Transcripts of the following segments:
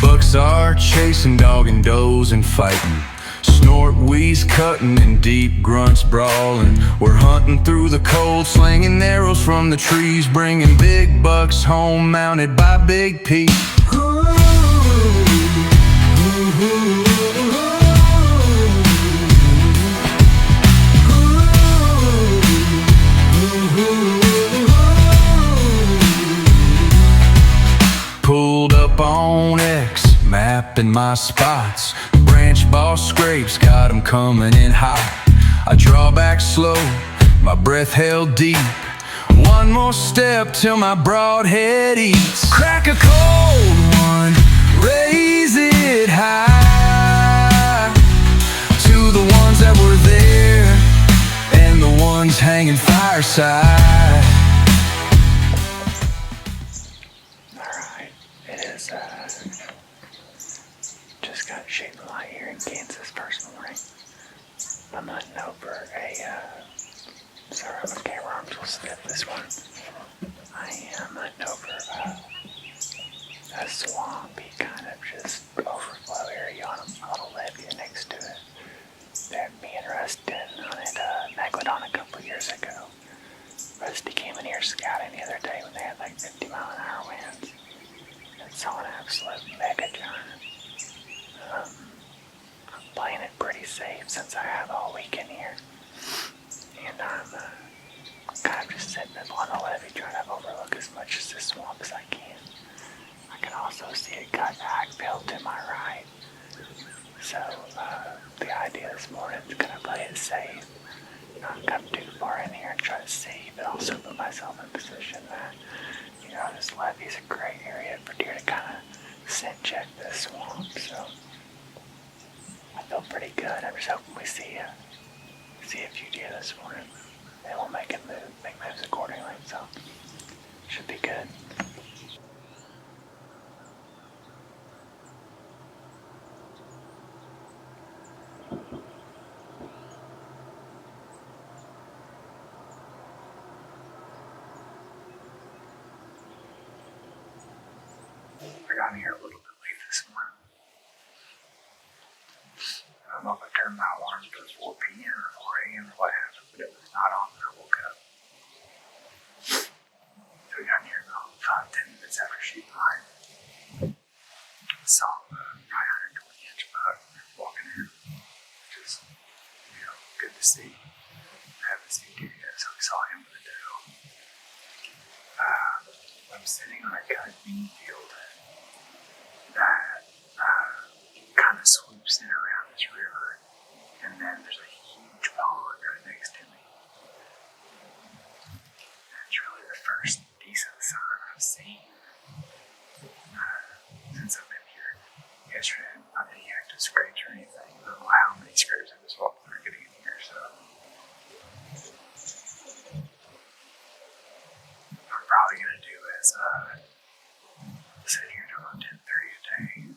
Bucks are chasing dog and does and fighting. Snort, wheeze, cutting, and deep grunts brawling. We're hunting through the cold, slinging arrows from the trees, bringing big bucks home, mounted by Big Pete. Pulled up on X, mapping my spots. Branch boss scrapes, got 'em coming in hot. I draw back slow, my breath held deep. One more step till my broad head eats. Crack a cold one, raise it high. To the ones that were there, and the ones hanging fireside. Alright, it is just got shaped light here in Kansas first morning. I'm hunting over sorry, my camera arms will stiff this one. I am hunting over a swampy kind of just overflow area on a levee next to it. That me and Rusty hunted Megalodon a couple years ago. Rusty came in here scouting the other day when they had like 50-mile-an-hour winds and saw an absolute mega giant. I'm playing it pretty safe since I have all weekend here, and I'm kind of just sitting on the levee trying to overlook as much of this swamp as I can. I can also see a cut backfill to my right, so the idea this morning is going to play it safe, not come too far in here and try to see, but also put myself in position that, you know, this levee is a great area for deer to kind of scent check this swamp, so I feel pretty good. I'm just hoping we see a few deer this morning, and we'll make moves accordingly, so should be good. I got here a little bit late this morning. I don't know if I turned my alarm to 4 p.m. or 4 a.m. or what happened, but it was not on when I woke up. So we got here about 5-10 minutes after shooting light. Saw probably 120-inch buck walking in, which is, you know, good to see. I haven't seen deer yet, so we saw him with a doe. I'm sitting on a cut bean field that kind of swoops in around this river, and then there's a huge pond right next to me. That's really the first decent sign I've seen since I've been here. Yesterday, I didn't find any active scrapes or anything. I don't know how many scrapes I just walked through getting in here, so what I'm probably gonna do is sit here till about 10:30 today,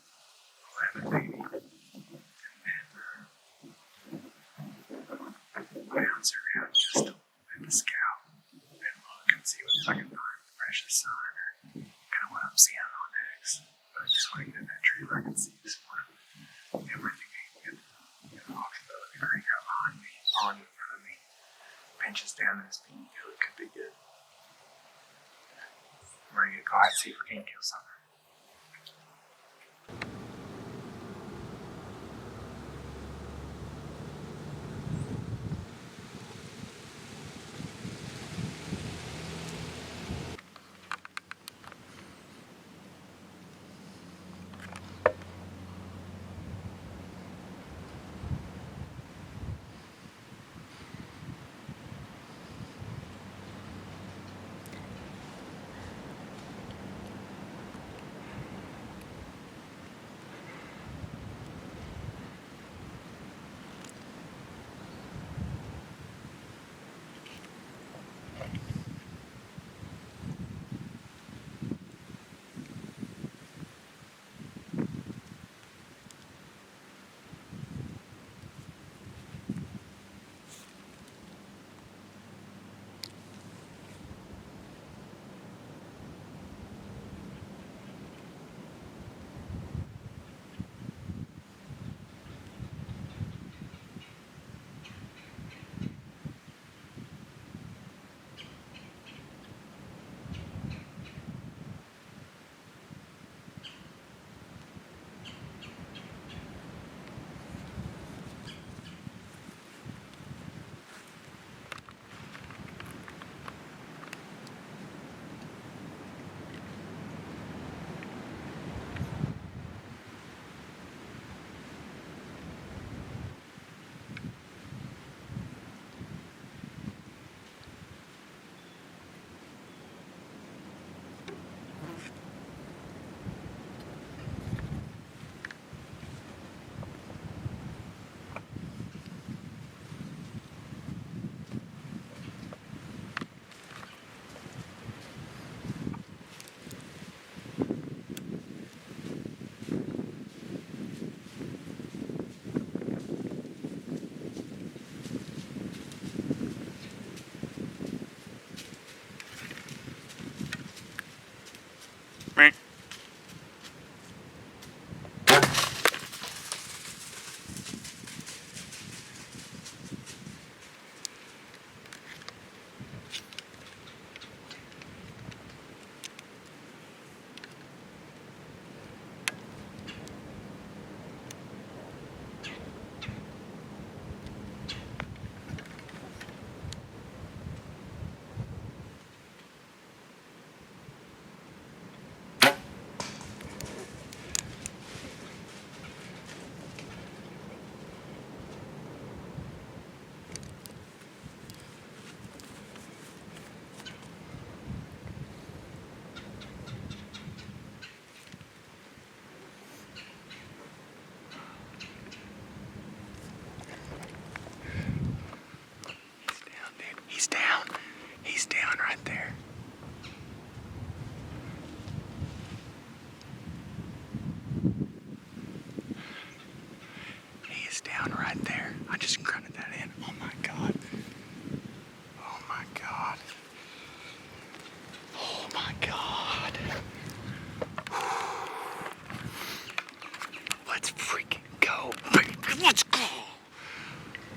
11 maybe, and then bounce around just a little bit to scout and look and see if I can find the precious sign or kind of what I'm seeing on X. But I just want to get in that tree where I can see this morning. Everything ain't good. You know, off the creek out behind me, pond in front of me, pinches down in his bean field. It could be good. I'm ready to go out and see if we can kill something.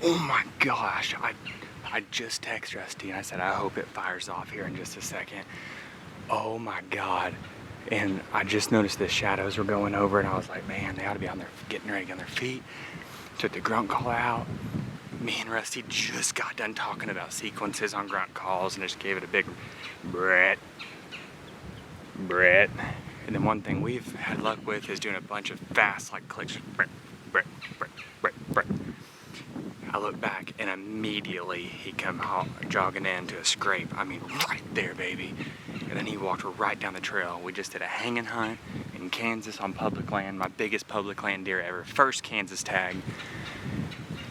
Oh my gosh, I just texted Rusty and I said, I hope it fires off here in just a second. Oh my God. And I just noticed the shadows were going over and I was like, man, they ought to be on their, getting ready on their feet. Took the grunt call out. Me and Rusty just got done talking about sequences on grunt calls and just gave it a big Brett. And then one thing we've had luck with is doing a bunch of fast like clicks. Brett. I look back and immediately he come jogging into a scrape. I mean, right there, baby. And then he walked right down the trail. We just did a hanging hunt in Kansas on public land, my biggest public land deer ever. First Kansas tag.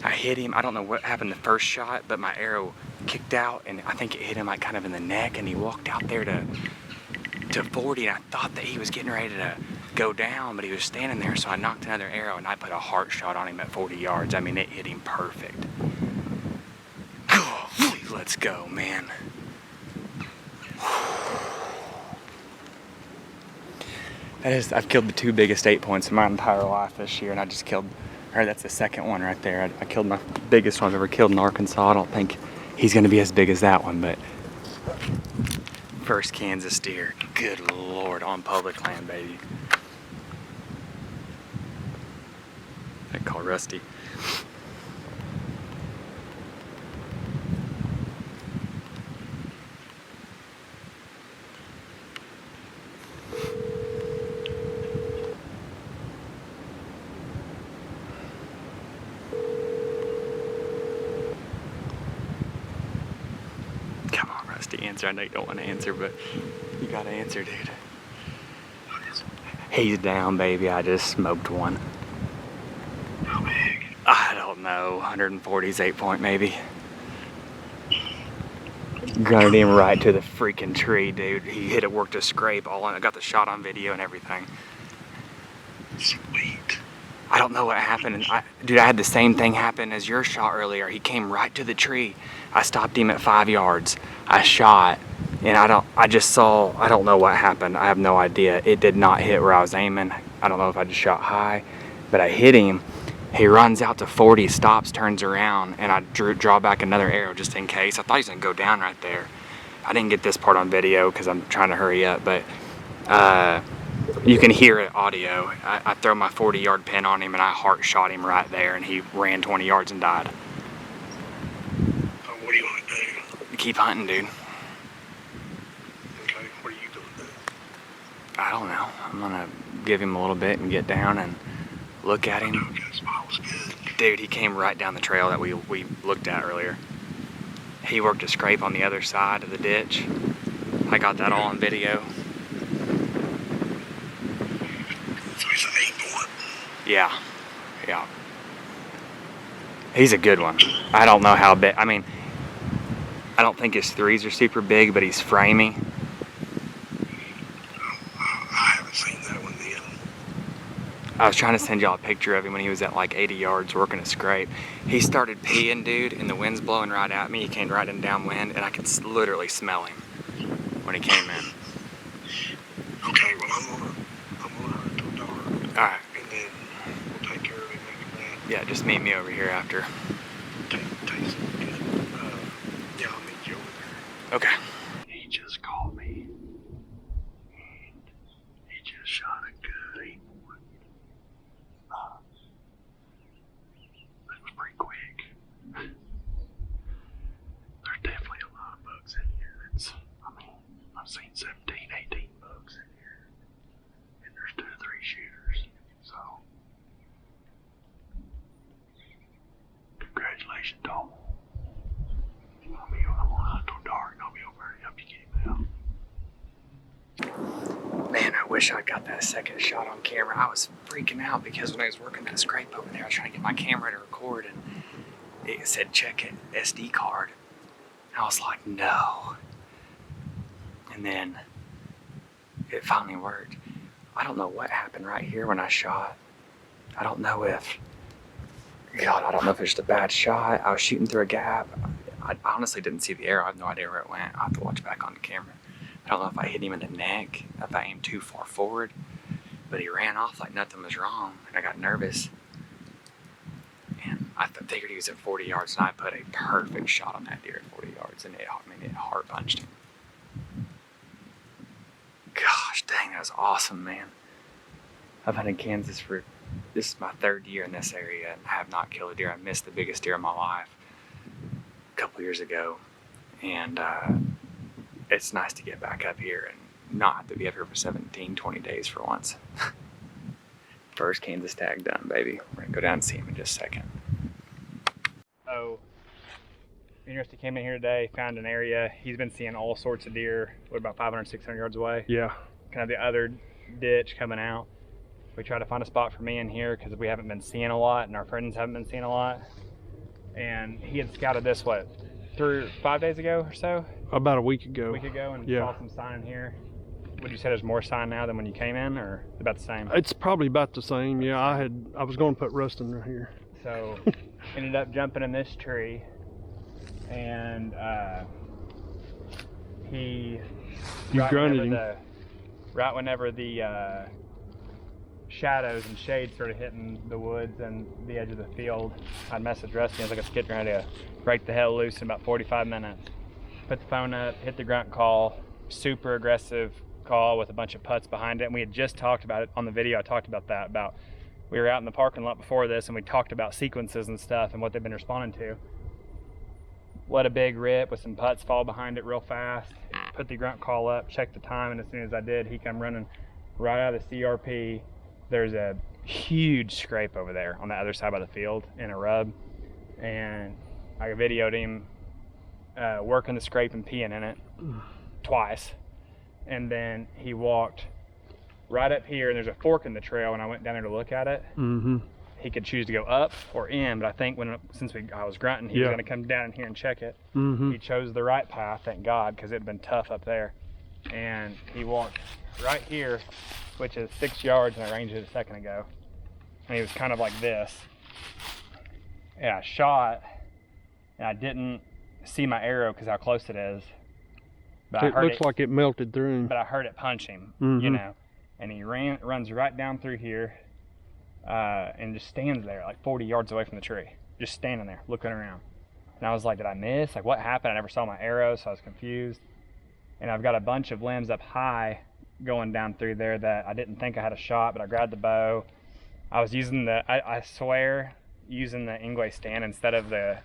I hit him. I don't know what happened the first shot, but my arrow kicked out and I think it hit him like kind of in the neck and he walked out there to 40 and I thought that he was getting ready to go down, but he was standing there, so I knocked another arrow and I put a heart shot on him at 40 yards. I mean, it hit him perfect. Oh, let's go, man. I've killed the 2 biggest 8 points in my entire life this year, and I just killed, or that's the second one right there. I killed my biggest one I've ever killed in Arkansas. I don't think he's gonna be as big as that one, but first Kansas deer, good Lord, on public land, baby. I call Rusty. Come on, Rusty, answer. I know you don't want to answer, but you gotta answer, dude. He's down, baby. I just smoked one. How big? I don't know, 140's 8 point maybe. Grunted him right to the freaking tree, dude. He hit it, worked a scrape all on. I got the shot on video and everything. Sweet. I don't know what happened. And dude, I had the same thing happen as your shot earlier. He came right to the tree. I stopped him at 5 yards. I shot, and I don't know what happened. I have no idea. It did not hit where I was aiming. I don't know if I just shot high, but I hit him. He runs out to 40, stops, turns around, and I draw back another arrow just in case. I thought he was gonna go down right there. I didn't get this part on video because I'm trying to hurry up, but you can hear it audio. I throw my 40-yard pin on him and I heart shot him right there, and he ran 20 yards and died. What do you want to do? Keep hunting, dude. Okay, what are you going to do? I don't know. I'm gonna give him a little bit and get down and look at him. Okay, smile was good. Dude, he came right down the trail that we looked at earlier. He worked a scrape on the other side of the ditch. I got that all on video. So he's an 8 point. Yeah. He's a good one. I don't know how big. I mean, I don't think his 3s are super big, but he's framey. I haven't seen that one then. I was trying to send y'all a picture of him when he was at like 80 yards working a scrape. He started peeing, dude, and the wind's blowing right at me. He came right in downwind, and I could literally smell him when he came in. Okay, well I'm gonna hunt till dark. Alright. And then we'll take care of him after that. Yeah, just meet me over here after. Taste it. Yeah, I'll meet you over there. Okay. He just called me. And he just shot a good 8 point. That was pretty quick. There's definitely a lot of bugs in here. I've seen 17, 18 bugs in here. And there's 2 or 3 shooters. So, congratulations, Dalton. I'm gonna hunt till dark and I'll be over there to help you get him out. Man, I wish I got that second shot on camera. I was freaking out because when I was working that scrape over there, I was trying to get my camera to record, and it said check it, SD card. I was like, no. And then it finally worked. I don't know what happened right here when I shot. I don't know if it's just a bad shot. I was shooting through a gap. I honestly didn't see the arrow. I have no idea where it went. I'll have to watch back on the camera. I don't know if I hit him in the neck, if I aimed too far forward, but he ran off like nothing was wrong, and I got nervous. And I figured he was at 40 yards, and I put a perfect shot on that deer at 40 yards, and it heart punched him. Gosh dang, that was awesome, man. I've hunted Kansas this is my 3rd year in this area, and I have not killed a deer. I missed the biggest deer of my life a couple years ago, and it's nice to get back up here and not have to be up here for 17, 20 days for once. First Kansas tag done, baby. We're gonna go down and see him in just a second. So, University came in here today, found an area. He's been seeing all sorts of deer. What, about 500, 600 yards away? Yeah. Kind of the other ditch coming out. We tried to find a spot for me in here because we haven't been seeing a lot, and our friends haven't been seeing a lot. And he had scouted this, what, 5 days ago or so? About a week ago. And saw some sign in here. Would you say there's more sign now than when you came in, or about the same? It's probably about the same. Yeah, I was going to put Rustin right here. So ended up jumping in this tree, and he grunted him. Right whenever the shadows and shade started hitting the woods and the edge of the field, I'd message Rusty. I was like, "It's getting ready to break the hell loose in about 45 minutes." Put the phone up, hit the grunt call, super aggressive call with a bunch of putts behind it. And we had just talked about it on the video. I talked about that, we were out in the parking lot before this, and we talked about sequences and stuff and what they've been responding to. Let a big rip with some putts fall behind it real fast. Put the grunt call up, checked the time, and as soon as I did, he come running right out of the CRP. There's a huge scrape over there on the other side of the field in a rub, and I videoed him working the scrape and peeing in it twice. And then he walked right up here, and there's a fork in the trail, and I went down there to look at it. Mm-hmm. He could choose to go up or in, but I think I was grunting, he was going to come down in here and check it. Mm-hmm. He chose the right path, thank God, because it had been tough up there. And he walked right here, which is 6 yards, and I ranged it a second ago. And he was kind of like this. And I shot, and I didn't see my arrow because how close it is. But It looks like it melted through him. But I heard it punch him, Mm-hmm. you know. And he runs right down through here, and just stands there like 40 yards away from the tree. Just standing there, looking around. And I was like, did I miss? Like, what happened? I never saw my arrow, so I was confused. And I've got a bunch of limbs up high going down through there that I didn't think I had a shot, but I grabbed the bow. I was using I swear, using the Ingwe stand instead of the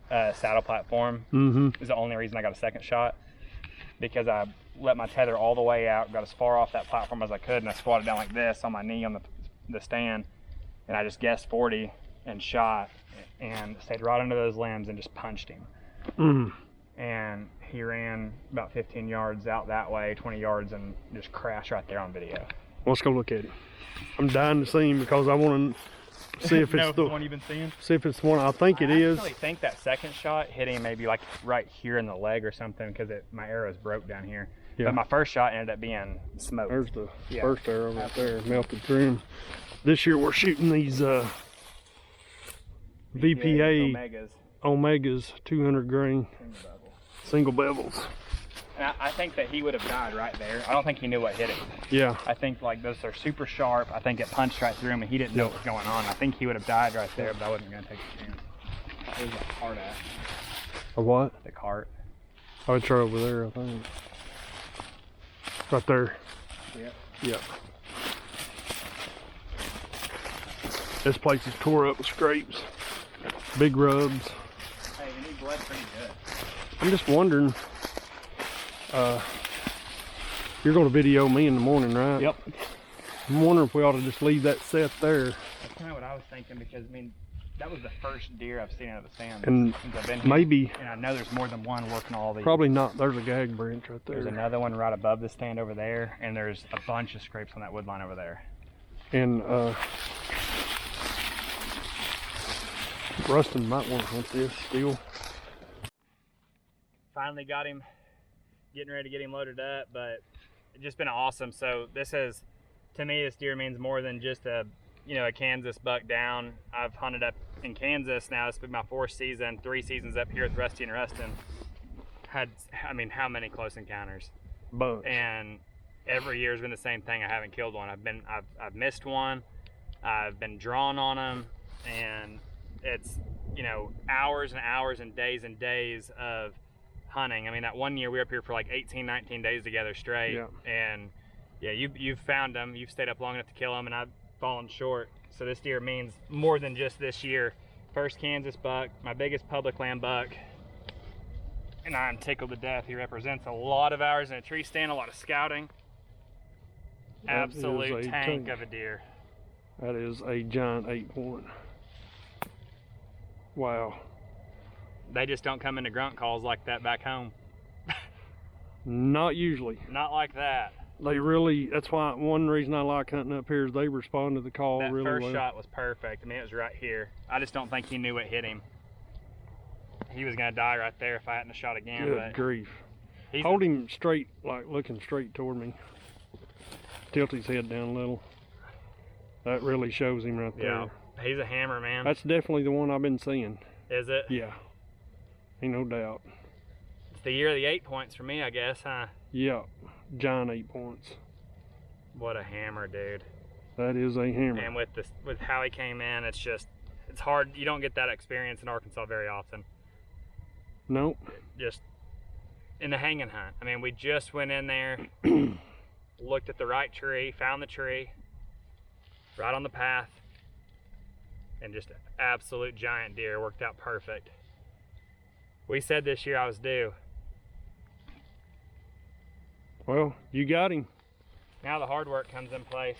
saddle platform Mm-hmm. is the only reason I got a second shot, because I let my tether all the way out, got as far off that platform as I could, and I squatted down like this on my knee on the stand, and I just guessed 40 and shot, and stayed right under those limbs and just punched him. Mm. And he ran about 15 yards out that way, 20 yards, and just crashed right there on video. Let's go look at it. I'm dying to see him because I want to see if it's the one you've been seeing. See if it's the one I think it is. I actually think that second shot hit him maybe like right here in the leg or something, because my arrows broke down here. Yeah. But my first shot ended up being smoke. There's the first arrow right there, melted through him. This year we're shooting these VPA Omegas 200 grain single bevels. And I think that he would have died right there. I don't think he knew what hit him. Yeah. I think like those are super sharp. I think it punched right through him, and he didn't know what was going on. I think he would have died right there, but I wasn't going to take a chance. There's a cart at. A what? The cart. Oh, it's right over there, I think. Right there. Yep. Yep. This place is tore up with scrapes. Big rubs. Hey, you need blood pretty good. I'm just wondering, you're going to video me in the morning, right? Yep. I'm wondering if we ought to just leave that set there. That's kind of what I was thinking, because I mean, that was the first deer I've seen out of the stand And since I've been here. maybe, And I know there's more than one working all these. probably not. There's a gag branch right there. There's another one right above the stand over there, and there's a bunch of scrapes on that wood line over there. And Rustin might want to hunt this still. Finally got him, getting ready to get him loaded up, but it's just been awesome. So this is, to me, this deer means more than just a Kansas buck down. I've hunted up in Kansas now. It's been my 4th season, 3 seasons up here with Rusty and Rustin. I mean, how many close encounters? Bunch. And every year has been the same thing. I haven't killed one. I've missed one. I've been drawn on them, and it's, you know, hours and hours and days of hunting. I mean, that one year we were up here for like 18, 19 days together straight. Yeah. And yeah, you've found them, you've stayed up long enough to kill them, and I've fallen short. So this deer means more than just this year. First Kansas buck, my biggest public land buck, and I'm tickled to death. He represents a lot of hours in a tree stand, a lot of scouting. That is Absolute a tank tank. of a deer. That is a giant 8-point. Wow. They just don't come into grunt calls like that back home. Not usually. Not like that. They really, that's why one reason I like hunting up here is they respond to the call That really first well. shot was perfect. I mean, it was right here. I just don't think he knew what hit him. He was gonna die right there if I hadn't shot again. Good But grief. he's Hold him straight, like looking straight toward me. Tilt his head down a little. That really shows him right yeah, there. he's a hammer, man. That's definitely the one I've been seeing. Is it? Yeah. Ain't no doubt. It's the year of the 8 points for me, I guess, huh? Yeah. Giant 8 points. What a hammer, dude. That is a hammer. And with how he came in, it's hard. You don't get that experience in Arkansas very often. Nope. Just in the hanging hunt. I mean, we just went in there, looked at the right tree, found the tree, right on the path, and just absolute giant deer. Worked out perfect. We said this year I was due. Well, you got him. Now the hard work comes in place.